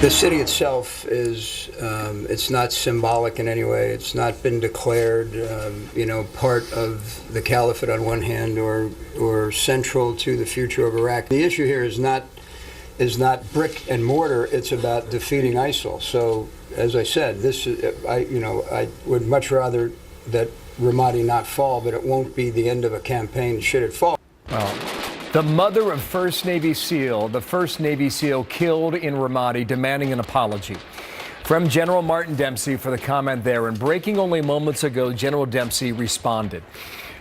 The city itself is, it's not symbolic in any way. It's not been declared, part of the caliphate on one hand or central to the future of Iraq. The issue here is not brick and mortar. It's about defeating ISIL. So, as I said, I would much rather that Ramadi not fall, but it won't be the end of a campaign should it fall. Well, the mother of first Navy SEAL, the first Navy SEAL killed in Ramadi, demanding an apology from General Martin Dempsey for the comment there. And breaking only moments ago, General Dempsey responded.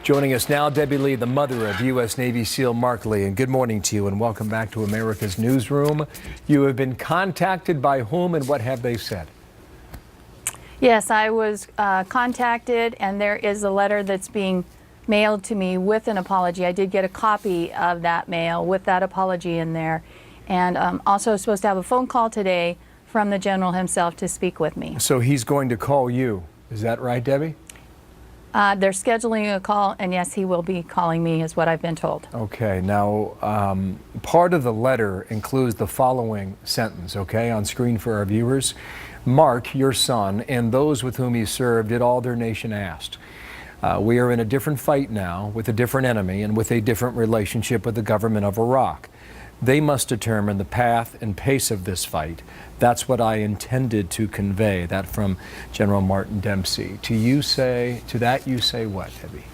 Joining us now, Debbie Lee, the mother of U.S. Navy SEAL Mark Lee. And good morning to you and welcome back to America's Newsroom. You have been contacted by whom and what have they said? Yes, I was contacted, and there is a letter that's being mailed to me with an apology. I did get a copy of that mail with that apology in there, and also supposed to have a phone call today from the general himself to speak with me. So he's going to call you. Is that right, Debbie? They're scheduling a call, and yes, he will be calling me, is what I've been told. Okay, now part of the letter includes the following sentence, okay, on screen for our viewers. Mark, your son, and those with whom he served did all their nation asked. We are in a different fight now with a different enemy and with a different relationship with the government of Iraq. They must determine the path and pace of this fight. That's what I intended to convey. That from General Martin Dempsey. To that you say what, Debbie?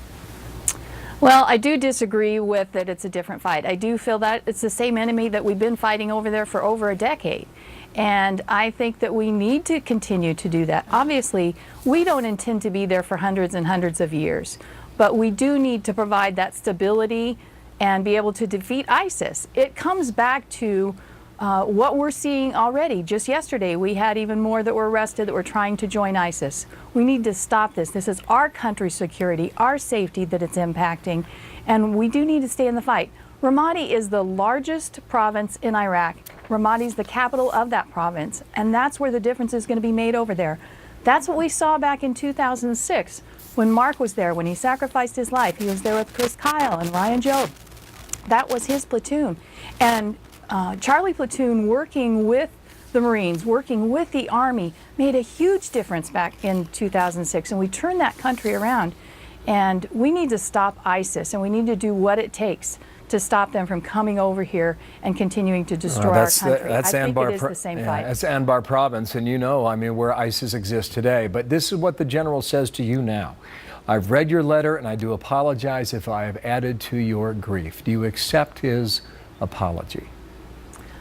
Well, I do disagree with that it's a different fight. I do feel that it's the same enemy that we've been fighting over there for over a decade. And I think that we need to continue to do that. Obviously, we don't intend to be there for hundreds and hundreds of years, but we do need to provide that stability and be able to defeat ISIS. It comes back to what we're seeing already. Just yesterday, we had even more that were arrested that were trying to join ISIS. We need to stop this. This is our country's security, our safety that it's impacting, and we do need to stay in the fight. Ramadi is the largest province in Iraq. Ramadi is the capital of that province, and that's where the difference is going to be made over there. That's what we saw back in 2006 when Mark was there, when he sacrificed his life. He was there with Chris Kyle and Ryan Jobe. That was his platoon. And Charlie Platoon, working with the Marines, working with the Army, made a huge difference back in 2006, and we turned that country around. And we need to stop ISIS, and we need to do what it takes to stop them from coming over here and continuing to destroy our country. That's I think it is the same fight. That's Anbar province, and where ISIS exists today. But this is what the general says to you now. I've read your letter, and I do apologize if I have added to your grief. Do you accept his apology?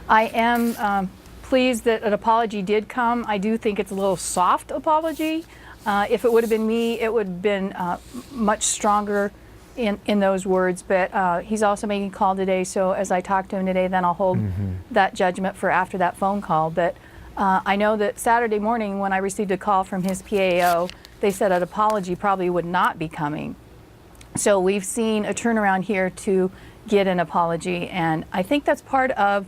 I am pleased that an apology did come. I do think it's a little soft apology. If it would have been me, it would have been much stronger in those words, but he's also making a call today, so as I talk to him today, then I'll hold that judgment for after that phone call. But I know that Saturday morning when I received a call from his PAO, they said an apology probably would not be coming. So we've seen a turnaround here to get an apology, and I think that's part of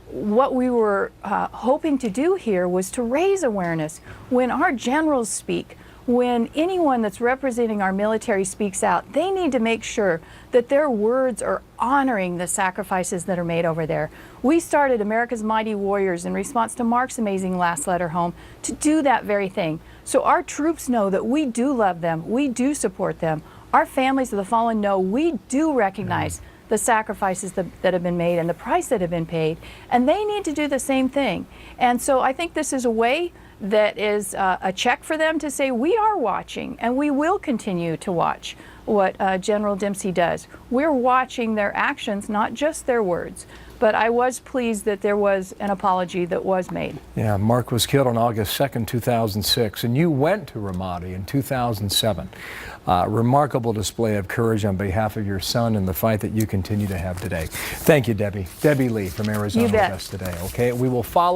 what we were hoping to do here, was to raise awareness. When our generals speak, when anyone that's representing our military speaks out, they need to make sure that their words are honoring the sacrifices that are made over there. We started America's Mighty Warriors in response to Mark's amazing last letter home to do that very thing. So our troops know that we do love them, we do support them. Our families of the fallen know we do recognize the sacrifices that have been made and the price that have been paid, and they need to do the same thing. And so I think this is a way that is a check for them to say we are watching, and we will continue to watch what General Dempsey does. We're watching their actions, not just their words. But I was pleased that there was an apology that was made. Yeah, Mark was killed on August 2nd, 2006, and you went to Ramadi in 2007. Remarkable display of courage on behalf of your son and the fight that you continue to have today. Thank you, Debbie. Debbie Lee from Arizona with us today. Okay, we will follow.